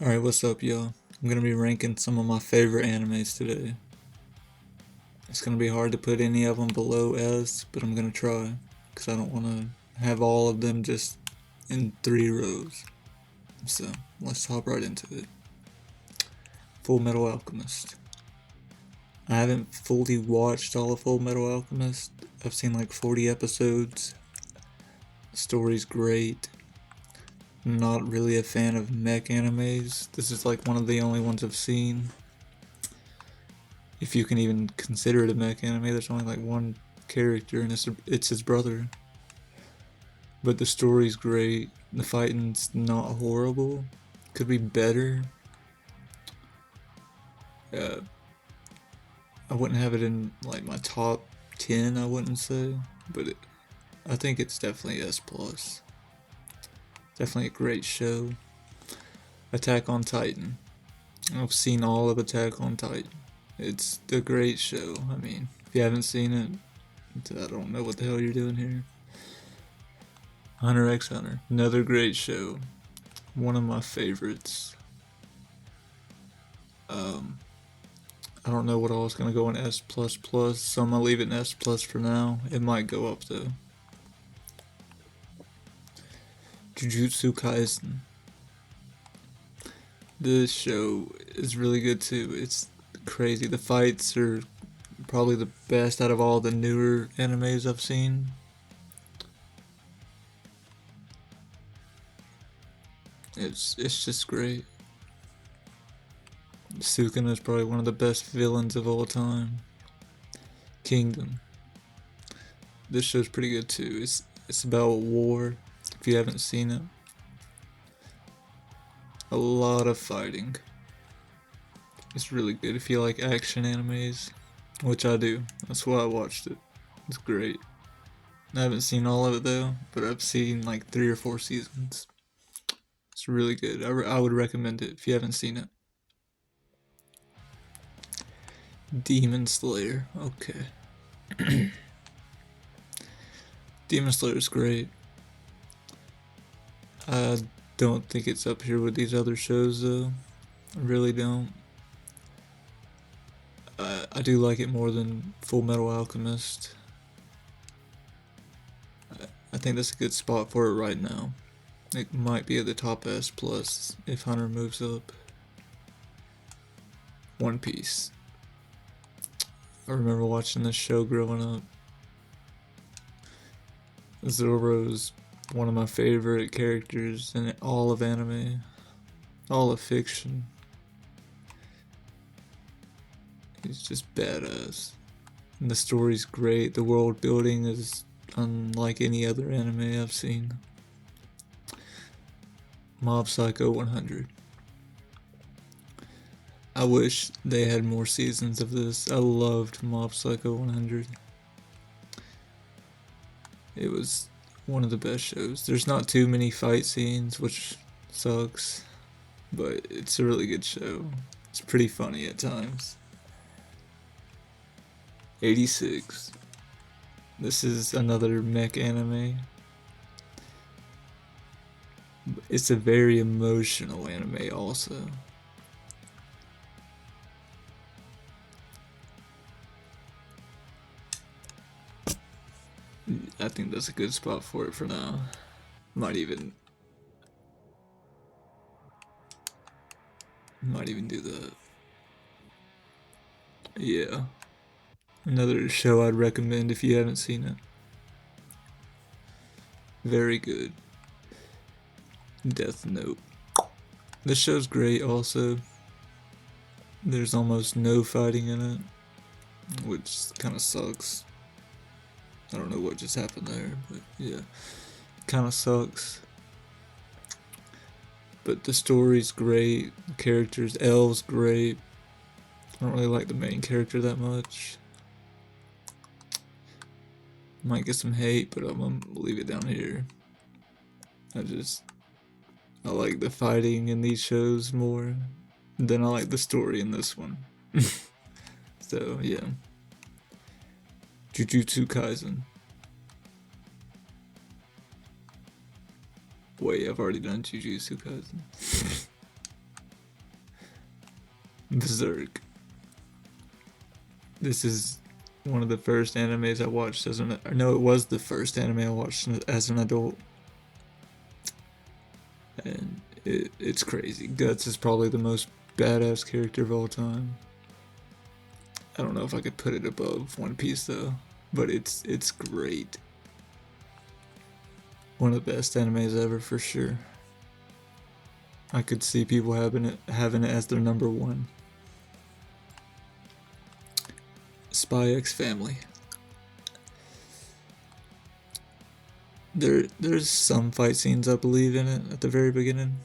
Alright, what's up, y'all? I'm gonna be ranking some of my favorite animes today. It's gonna be hard to put any of them below S, but I'm gonna try, because I don't want to have all of them just in 3 rows. So, let's hop right into it. Full Metal Alchemist. I haven't fully watched all of Full Metal Alchemist. I've seen like 40 episodes. The story's great. I'm not really a fan of mech animes. This is like one of the only ones I've seen. If you can even consider it a mech anime, there's only like one character and it's his brother. But the story's great. The fighting's not horrible. Could be better. Uh, I wouldn't have it in like my top 10, I wouldn't say. But I think it's definitely S+. Definitely a great show. Attack on Titan. I've seen all of Attack on Titan. It's a great show. I mean, if you haven't seen it, I don't know what the hell you're doing here. Hunter x Hunter. Another great show. One of my favorites. I don't know what I was gonna go in S++, so I'm gonna leave it in S+ for now. It might go up though. Jujutsu Kaisen. This show is really good too. It's crazy. The fights are probably the best out of all the newer animes I've seen. It's just great. Sukuna is probably one of the best villains of all time. Kingdom. This show's pretty good too. It's about war. If you haven't seen it, a lot of fighting. It's really good if you like action animes, which I do. That's why I watched it. It's great. I haven't seen all of it though, but I've seen like 3 or 4 seasons. It's really good. I would recommend it if you haven't seen it. Demon Slayer. Okay. Demon Slayer is great. I don't think it's up here with these other shows though. I really don't. I do like it more than Full Metal Alchemist. I think that's a good spot for it right now. It might be at the top S plus if Hunter moves up. One Piece. I remember watching this show growing up. Zoro's one of my favorite characters in all of anime, all of fiction. He's just badass. And the story's great. The world building is unlike any other anime I've seen. Mob Psycho 100. I wish they had more seasons of this. I loved Mob Psycho 100. It was one of the best shows. There's not too many fight scenes, which sucks, but it's a really good show. It's pretty funny at times. 86. This is another mech anime. It's a very emotional anime also. I think that's a good spot for it for now. Might even do that. Yeah. Another show I'd recommend if you haven't seen it. Very good. Death Note. This show's great also. There's almost no fighting in it, which kind of sucks. I don't know what just happened there, but yeah, kind of sucks. But the story's great, the characters, L's great. I don't really like the main character that much. Might get some hate, but I'm gonna leave it down here. I like the fighting in these shows more than I like the story in this one. So yeah. Jujutsu Kaisen. Wait, I've already done Jujutsu Kaisen. Berserk. This is one of the first animes I watched as an. No, it was the first anime I watched as an adult, and it's crazy. Guts is probably the most badass character of all time. I don't know if I could put it above One Piece though, but it's great. One of the best animes ever for sure. I could see people having it as their number one. Spy X Family. There's some fight scenes I believe in it at the very beginning.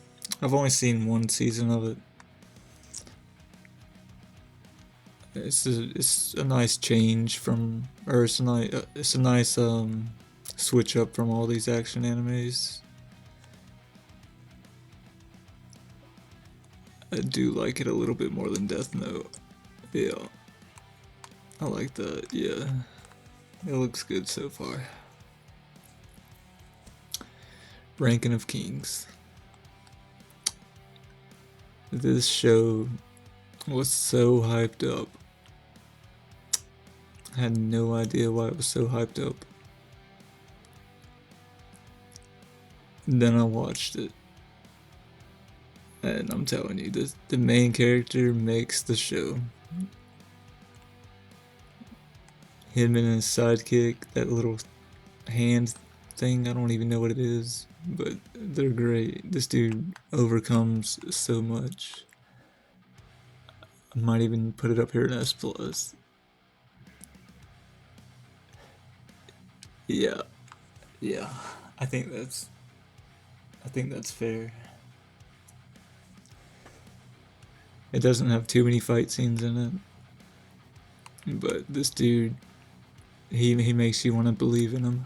I've only seen one season of it. It's a nice change from, or it's a nice switch up from all these action animes. I do like it a little bit more than Death Note. Yeah, I like that. Yeah, it looks good so far. Ranking of Kings. This show was so hyped up. I had no idea why it was so hyped up. And then I watched it. And I'm telling you, the main character makes the show. Him and his sidekick, that little hand thing, I don't even know what it is, but they're great. This dude overcomes so much. I might even put it up here in S+. Yeah, yeah. I think that's fair. It doesn't have too many fight scenes in it, but this dude, he makes you want to believe in him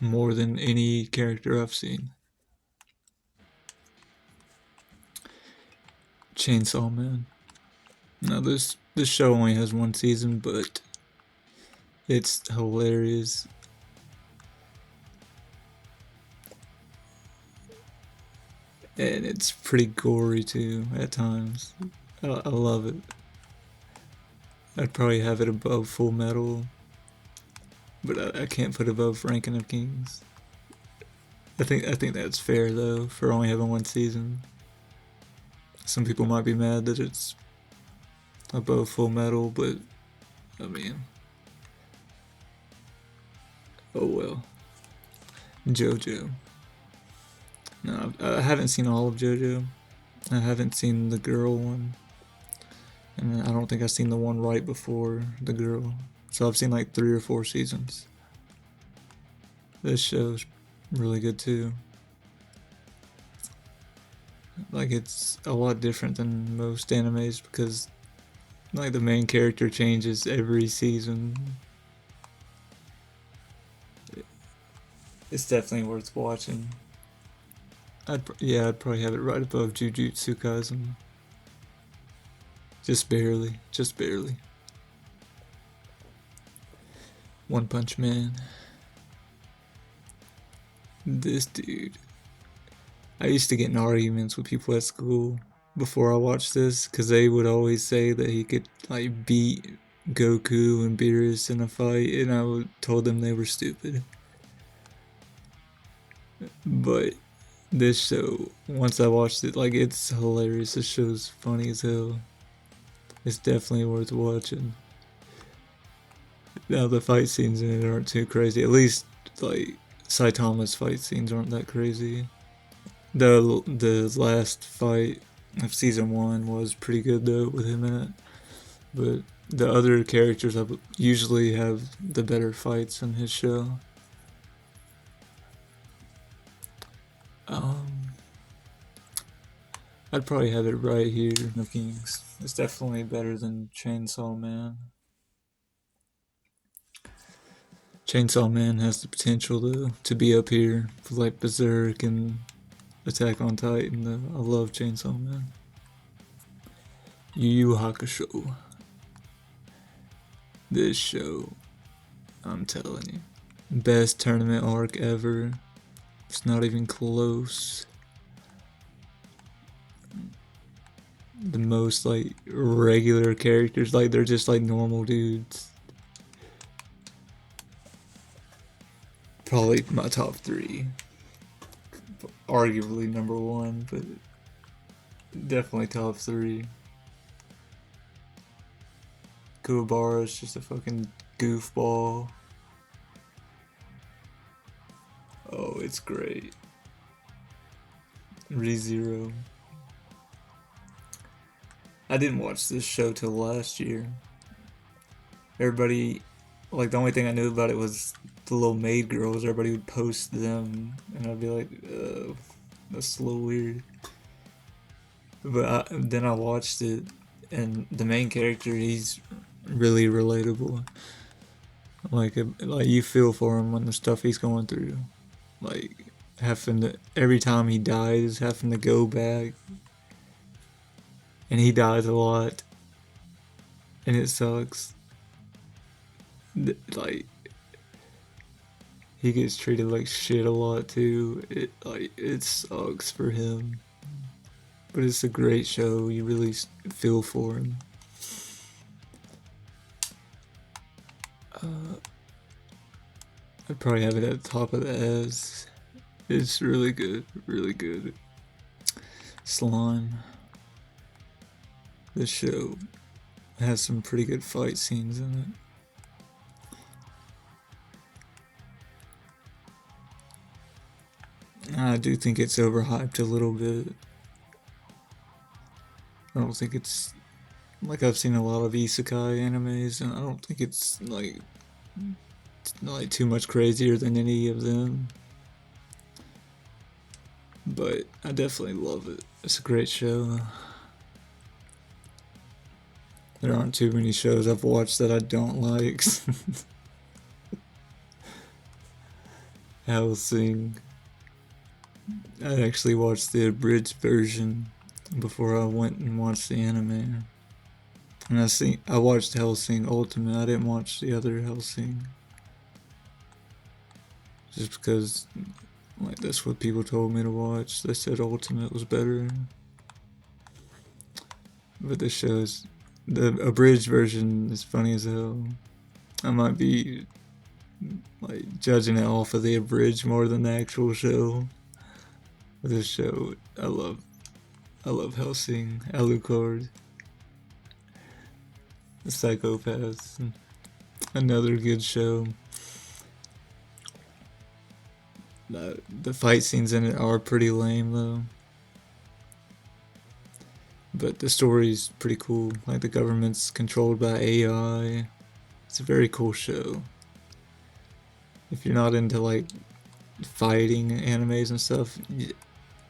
more than any character I've seen. Chainsaw Man. Now this show only has one season, but it's hilarious. And it's pretty gory too at times. I love it. I'd probably have it above Full Metal, but I can't put it above Ranking of Kings. I think that's fair though for only having one season. Some people might be mad that it's above Full Metal, but I mean, oh well. JoJo. No, I haven't seen all of JoJo. I haven't seen the girl one, and I don't think I've seen the one right before the girl. So I've seen like 3 or 4 seasons. This show's really good too. Like it's a lot different than most animes because like the main character changes every season. It's definitely worth watching. I'd probably have it right above Jujutsu Kaisen. Just barely, just barely. One Punch Man. This dude. I used to get in arguments with people at school before I watched this because they would always say that he could like beat Goku and Beerus in a fight, and I told them they were stupid. But this show, once I watched it, like it's hilarious. This show's funny as hell. It's definitely worth watching. Now the fight scenes in it aren't too crazy. At least like Saitama's fight scenes aren't that crazy. The last fight of season 1 was pretty good though with him in it. But the other characters usually have the better fights in his show. I'd probably have it right here in the Kings. It's definitely better than Chainsaw Man. Chainsaw Man has the potential though to be up here for like Berserk and Attack on Titan though. I love Chainsaw Man. Yu Yu Hakusho. This show, I'm telling you, best tournament arc ever. It's not even close. the most like regular characters. Like they're just like normal dudes. Probably my top three. Arguably number one, but definitely top three. Kuwabara is just a fucking goofball. Oh, it's great. ReZero. I didn't watch this show till last year. Everybody, like the only thing I knew about it was the little maid girls. Everybody would post them, and I'd be like, that's a little weird. But then I watched it, and the main character, he's really relatable. Like you feel for him when the stuff he's going through, like having to every time he dies, having to go back, and he dies a lot, and it sucks. Like he gets treated like shit a lot too. It sucks for him, but it's a great show. You really feel for him. I'd probably have it at the top of the S. It's really good, really good. Slime. This show has some pretty good fight scenes in it. I do think it's overhyped a little bit. I don't think it's like I've seen a lot of isekai animes, and I don't think it's like too much crazier than any of them. But I definitely love it. It's a great show. There aren't too many shows I've watched that I don't like. Hellsing. I actually watched the abridged version before I went and watched the anime. And I watched Hellsing Ultimate. I didn't watch the other Hellsing. Just because like that's what people told me to watch. They said Ultimate was better. But this shows the abridged version is funny as hell. I might be like judging it off of the abridged more than the actual show. This show, I love Hellsing, Alucard, the Psychopaths, another good show. The fight scenes in it are pretty lame though, but the story's pretty cool. Like the government's controlled by AI. It's a very cool show. If you're not into like fighting animes and stuff,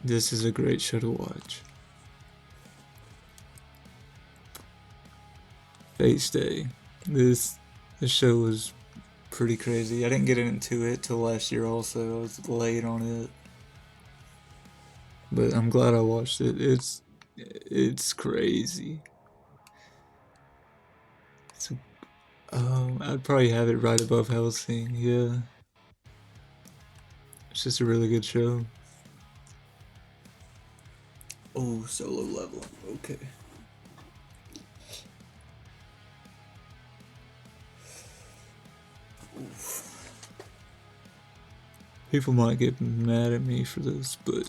this is a great show to watch. Fate Stay. This show was pretty crazy. I didn't get into it till last year also. I was late on it. But I'm glad I watched it. It's crazy. I'd probably have it right above Hellsing, yeah. It's just a really good show. Oh, solo leveling, okay. Oof. People might get mad at me for this, but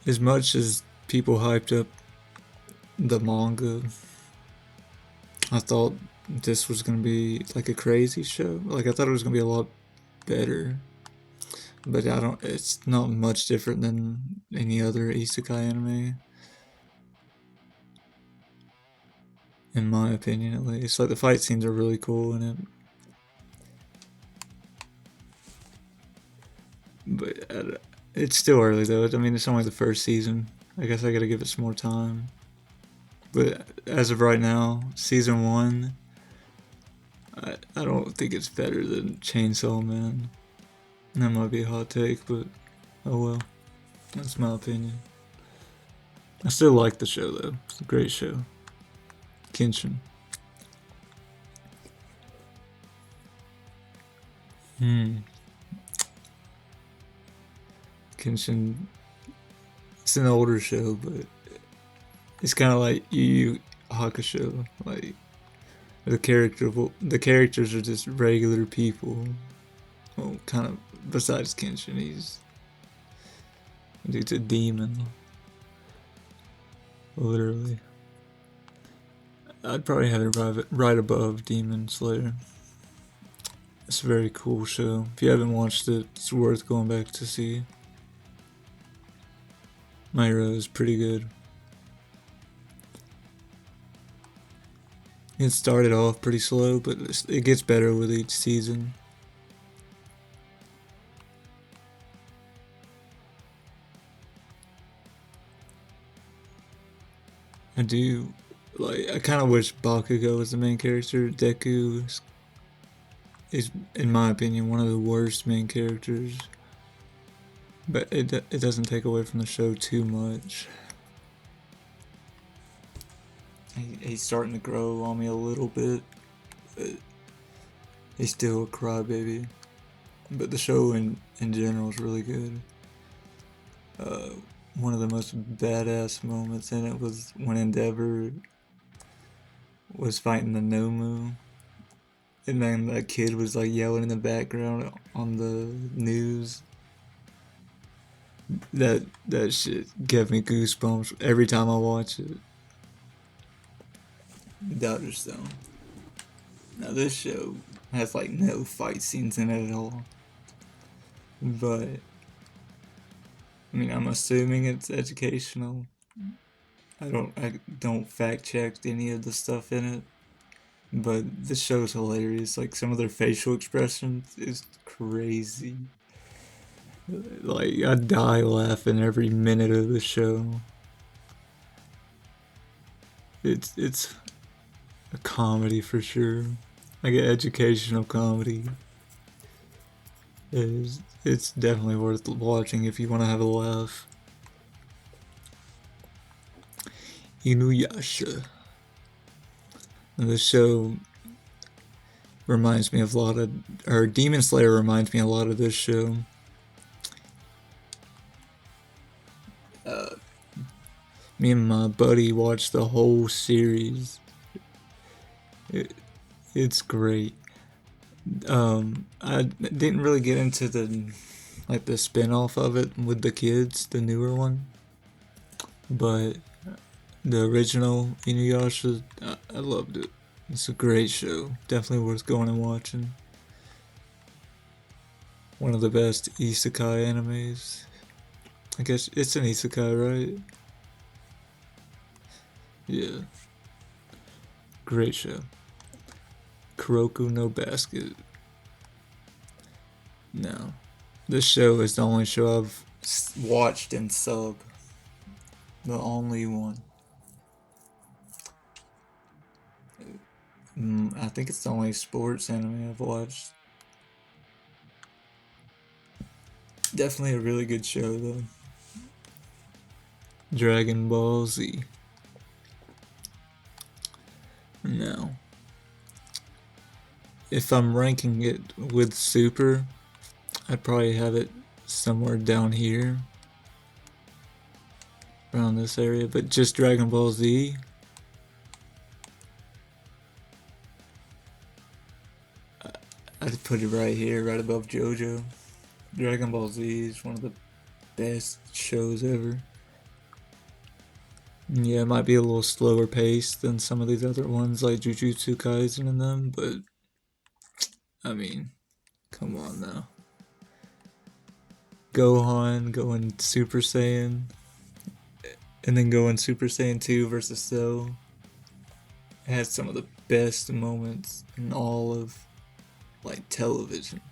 as much as people hyped up the manga, I thought this was gonna be like a crazy show. Like I thought it was gonna be a lot better, but I don't. It's not much different than any other isekai anime, in my opinion at least. Like the fight scenes are really cool in it, but it's still early though. I mean, it's only the first season. I guess I gotta give it some more time. But as of right now, season one, I don't think it's better than Chainsaw Man. That might be a hot take, but oh well. That's my opinion. I still like the show though. It's a great show. Kenshin. Kenshin. It's an older show, but It's kind of like Yu Yu Hakusho. Like the characters are just regular people. Well, kind of besides Kenshin, he's a demon, literally. I'd probably have it right above Demon Slayer. It's a very cool show. If you haven't watched it, it's worth going back to see. My Hero is pretty good. It started off pretty slow, but it gets better with each season. I do, like, I kind of wish Bakugo was the main character. Deku is, in my opinion, one of the worst main characters. But it doesn't take away from the show too much. He's starting to grow on me a little bit, but he's still a crybaby. But the show in general is really good. One of the most badass moments in it was when Endeavor was fighting the Nomu, and then that kid was like yelling in the background on the news. That shit gave me goosebumps every time I watch it. Daughter Stone. Now this show has like no fight scenes in it at all, but I mean I'm assuming it's educational. I don't fact check any of the stuff in it, but this show's hilarious. Like some of their facial expressions is crazy. Like I die laughing every minute of the show. It's a comedy for sure, like an educational comedy. It's definitely worth watching if you want to have a laugh. Inuyasha. And this show reminds me of a lot of, or Demon Slayer reminds me a lot of this show. Me and my buddy watched the whole series. It's great. I didn't really get into the spin-off of it with the kids, the newer one, but the original Inuyasha, I loved it. It's a great show. Definitely worth going and watching. One of the best isekai animes. I guess it's an isekai, right? Yeah. Great show. Kuroko no Basket. No. This show is the only show I've watched in sub. The only one. I think it's the only sports anime I've watched. Definitely a really good show though. Dragon Ball Z. No. If I'm ranking it with Super, I'd probably have it somewhere down here. Around this area, but just Dragon Ball Z. I'd put it right here, right above JoJo. Dragon Ball Z is one of the best shows ever. Yeah, it might be a little slower paced than some of these other ones like Jujutsu Kaisen and them, but I mean, come on now. Gohan going Super Saiyan, and then going Super Saiyan 2 versus Cell. It has some of the best moments in all of like television.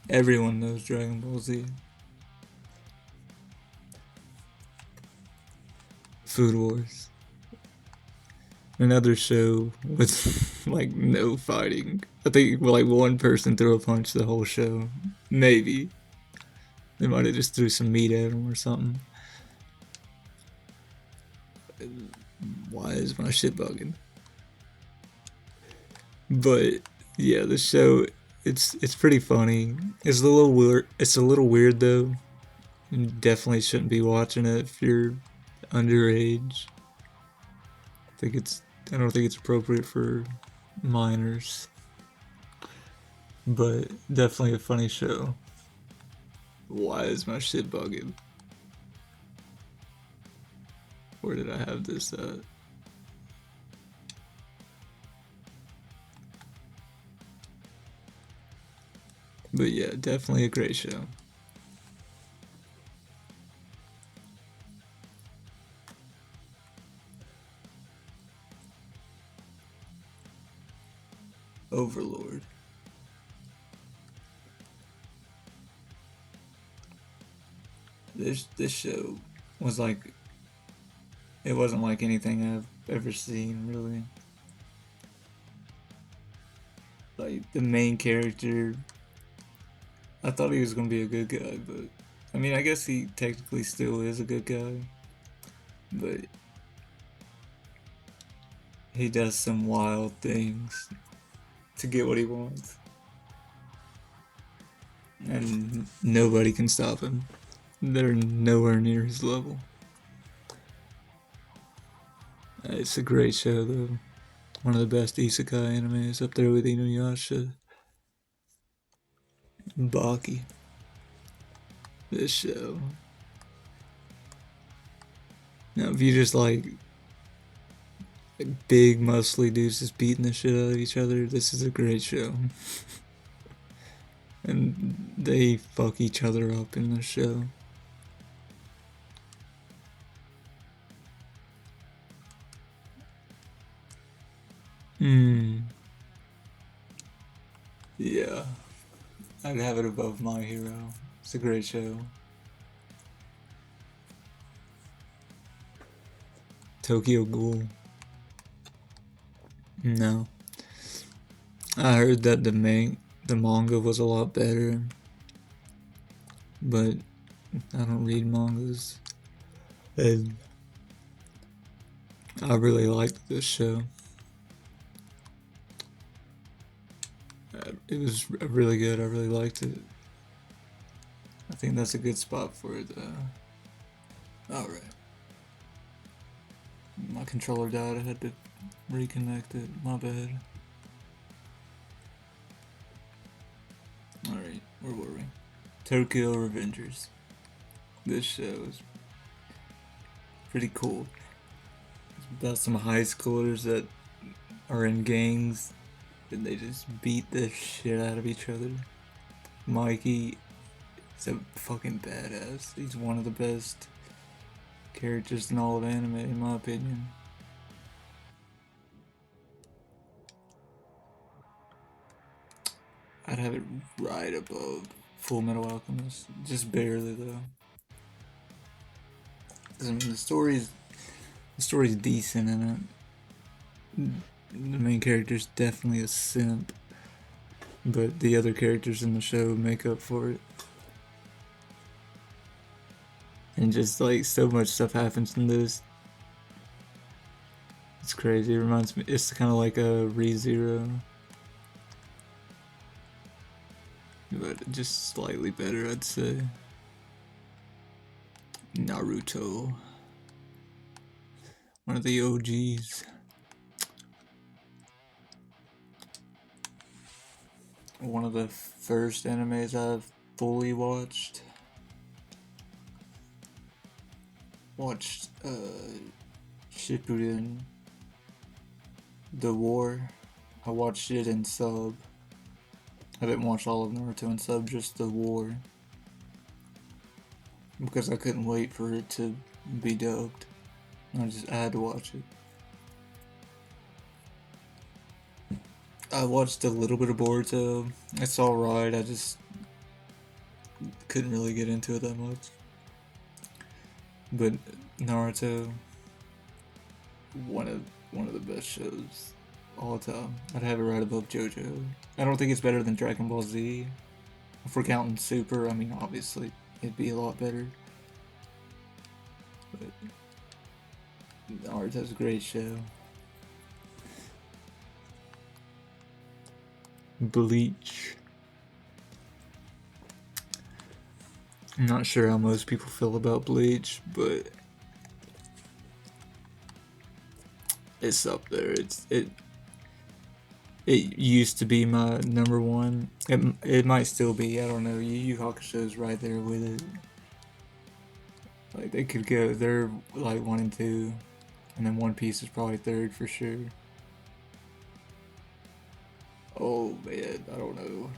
Everyone knows Dragon Ball Z. Food Wars. Another show with like no fighting. I think like one person threw a punch the whole show. Maybe. They might have just threw some meat at him or something. Why is my shit bugging? But yeah, the show it's pretty funny. It's a little weird. It's a little weird though. You definitely shouldn't be watching it if you're underage. I don't think it's appropriate for minors, but definitely a funny show. Why is my shit bugging? Where did I have this at? But yeah, definitely a great show. Overlord. This show was like, it wasn't like anything I've ever seen really. Like the main character, I thought he was gonna be a good guy, but I mean I guess he technically still is a good guy. But he does some wild things to get what he wants. And nobody can stop him. They're nowhere near his level. It's a great show though. One of the best isekai animes, up there with Inuyasha. Baki. This show. Now if you just like big muscly dudes just beating the shit out of each other, this is a great show. And they fuck each other up in the show. Yeah. I'd have it above My Hero. It's a great show. Tokyo Ghoul. No. I heard that the manga was a lot better, but I don't read mangas. And I really liked this show. It was really good. I really liked it. I think that's a good spot for it. Alright. My controller died. I had to reconnect it. My bad. Alright, where were we? Tokyo Revengers. This show is pretty cool. It's about some high schoolers that are in gangs and they just beat the shit out of each other. Mikey is a fucking badass. He's one of the best characters in all of anime, in my opinion. I'd have it right above Full Metal Alchemist, just barely though. I mean, the story's decent in it. The main character's definitely a simp, but the other characters in the show make up for it. And just like so much stuff happens in this. It's crazy. It reminds me. It's kind of like a ReZero, but just slightly better, I'd say. Naruto, one of the OGs. One of the first animes I've fully watched. Watched Shippuden, The War. I watched it in sub. I didn't watch all of Naruto in sub, just The War. Because I couldn't wait for it to be dubbed. I had to watch it. I watched a little bit of Boruto. It's alright, I just couldn't really get into it that much. But Naruto, one of the best shows all time. I'd have it right above JoJo. I don't think it's better than Dragon Ball Z. If we're counting Super, I mean obviously it'd be a lot better. But Naruto's a great show. Bleach. I'm not sure how most people feel about Bleach, but it's up there. It used to be my number one. It might still be. I don't know. Yu Yu Hakusho's right there with it. Like they could go. They're like 1 and 2, and then One Piece is probably third for sure. Oh man, I don't know.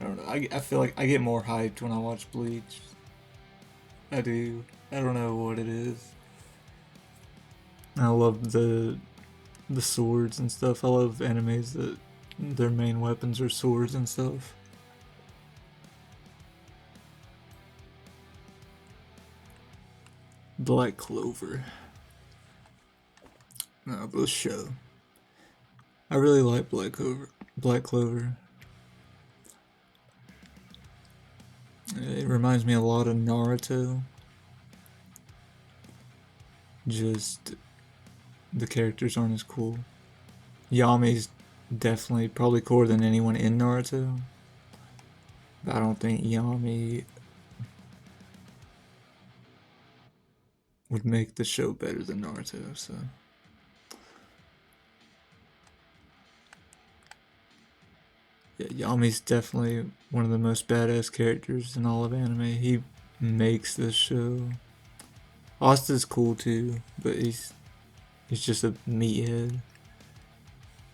I don't know. I feel like I get more hyped when I watch Bleach. I do. I don't know what it is. I love the swords and stuff. I love animes that their main weapons are swords and stuff. Black Clover. No, this show. I really like Black Clover. Black Clover. It reminds me a lot of Naruto. Just the characters aren't as cool. Yami's definitely probably cooler than anyone in Naruto. But I don't think Yami would make the show better than Naruto, so. Yeah, Yami's definitely one of the most badass characters in all of anime. He makes this show. Asta's cool too, but he's just a meathead.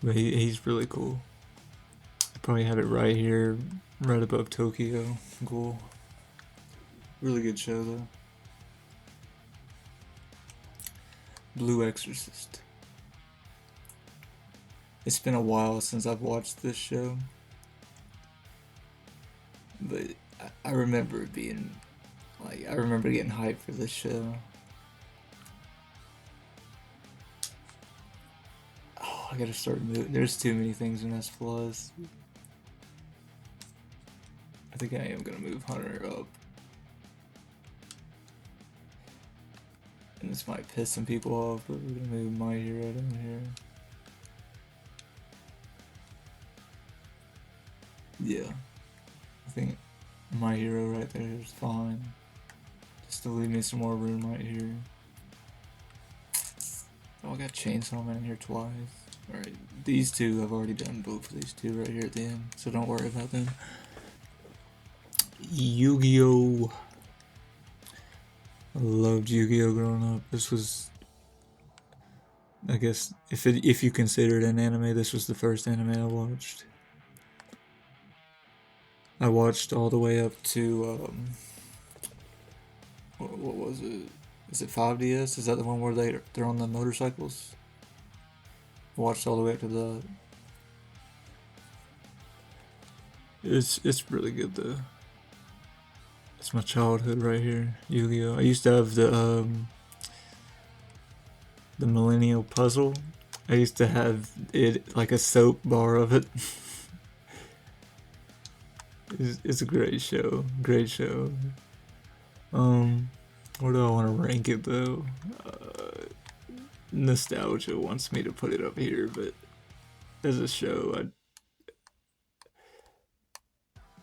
But he's really cool. I probably have it right here, right above Tokyo Ghoul. Really good show though. Blue Exorcist. It's been a while since I've watched this show, but I remember it being like, I remember getting hyped for this show. Oh, I gotta start moving. There's too many things in S Plus. I think I am gonna move Hunter up. And this might piss some people off, but we're gonna move My Hero down here. Yeah. I think My Hero right there is fine. Just to leave me some more room right here. Oh, I got Chainsaw Man in here twice. Alright, these two, I've already done both of these two right here at the end, so don't worry about them. Yu-Gi-Oh! I loved Yu-Gi-Oh! Growing up. This was, I guess, if you consider it an anime, this was the first anime I watched. I watched all the way up to, what was it? Is it 5DS? Is that the one where they're on the motorcycles? I watched all the way up to the. It's really good though. It's my childhood right here, Yu-Gi-Oh! I used to have the Millennial Puzzle. I used to have it like a soap bar of it. It's a great show. Great show. Where do I want to rank it though? Nostalgia wants me to put it up here, but as a show,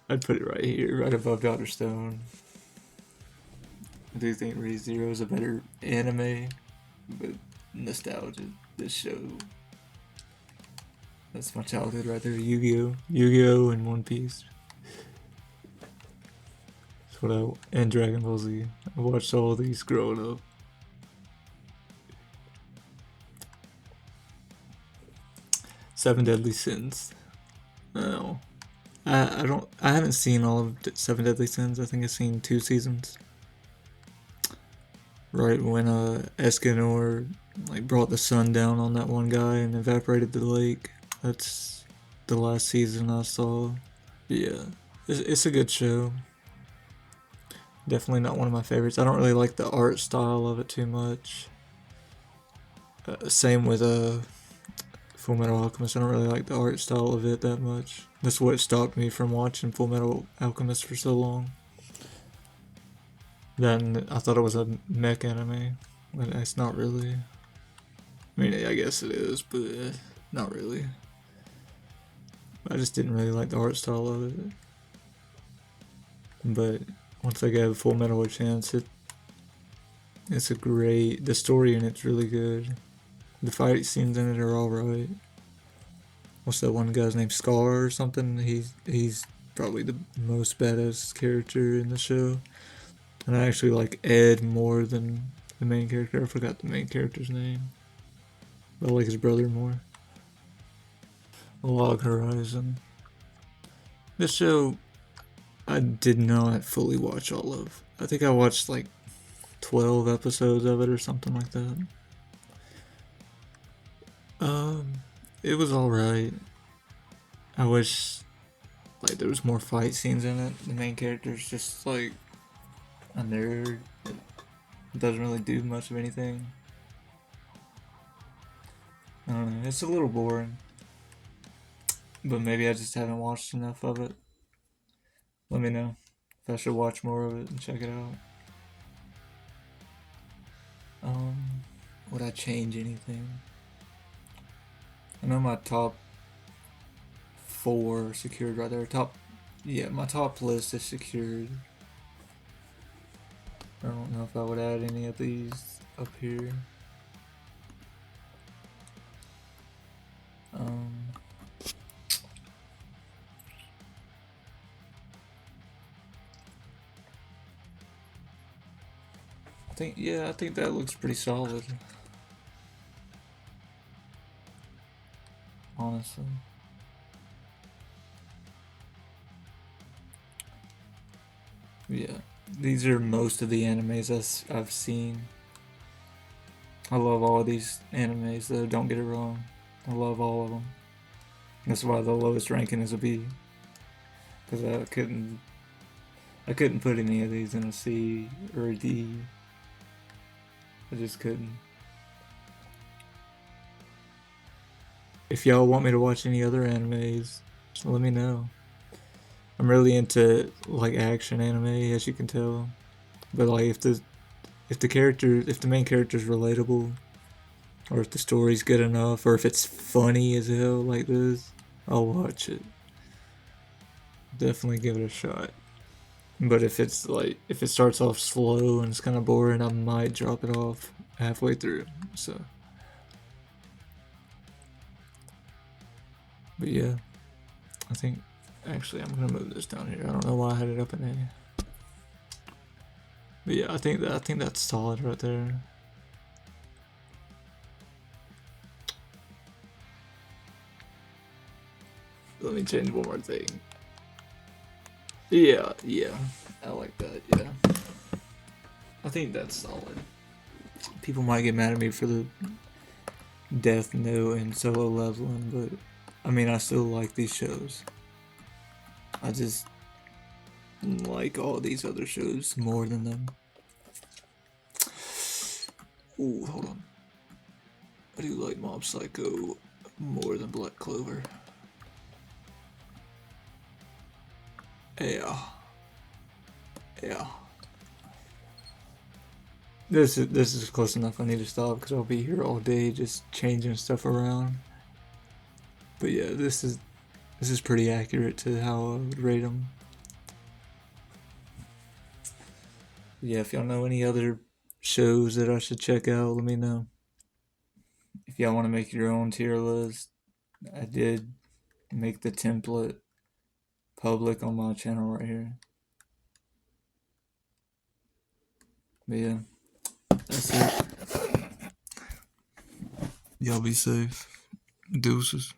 I'd put it right here, right above Doctor Stone. I do think ReZero is a better anime, but nostalgia, this show. That's my childhood right there. Yu-Gi-Oh! Yu-Gi-Oh! And One Piece. That's what and Dragon Ball Z. I watched all these growing up. Seven Deadly Sins. No. I haven't seen all of Seven Deadly Sins. I think I've seen 2 seasons. Right when Escanor like brought the sun down on that one guy and evaporated the lake. That's the last season I saw. Yeah, it's a good show. Definitely not one of my favorites. I don't really like the art style of it too much. Same with Full Metal Alchemist. I don't really like the art style of it that much. That's what stopped me from watching Full Metal Alchemist for so long. Then I thought it was a mech anime, but it's not really. I mean, I guess it is, but not really. I just didn't really like the art style of it. But once I gave Full Metal a chance, It's a great. The story in it's really good. The fight scenes in it are all right. What's that one guy's name? Scar or something? He's probably the most badass character in the show. And I actually like Ed more than the main character. I forgot the main character's name. But I like his brother more. Log Horizon. This show I did not fully watch all of. I think I watched like 12 episodes of it or something like that. Um, it was alright. I wish like there was more fight scenes in it. The main character's just like a nerd. Doesn't really do much of anything. I don't know. It's a little boring. But maybe I just haven't watched enough of it. Let me know if I should watch more of it and check it out. Would I change anything? I know my top 4 secured right there. My top list is secured. I don't know if I would add any of these up here. I think that looks pretty solid. Honestly. Yeah, these are most of the animes I've seen. I love all of these animes though, don't get it wrong. I love all of them. That's why the lowest ranking is a B. Because I couldn't put any of these in a C or a D. I just couldn't. If y'all want me to watch any other animes, just let me know. I'm really into like action anime, as you can tell. But like if the main character's relatable, or if the story's good enough, or if it's funny as hell like this, I'll watch it. Definitely give it a shot. But if it starts off slow and it's kind of boring, I might drop it off halfway through. So, but yeah, I think actually I'm gonna move this down here. I don't know why I had it up in A. But yeah, I think that's solid right there. Let me change one more thing. Yeah, I like that. Yeah, I think that's solid. People might get mad at me for the Death Note and Solo Leveling, but I mean, I still like these shows. I just like all these other shows more than them. Ooh, hold on. I do like Mob Psycho more than Black Clover. Yeah. This is close enough. I need to stop because I'll be here all day just changing stuff around. But yeah, this is pretty accurate to how I would rate them. Yeah, if y'all know any other shows that I should check out, let me know. If y'all want to make your own tier list, I did make the template public on my channel right here. But yeah, that's it. Y'all be safe. Deuces.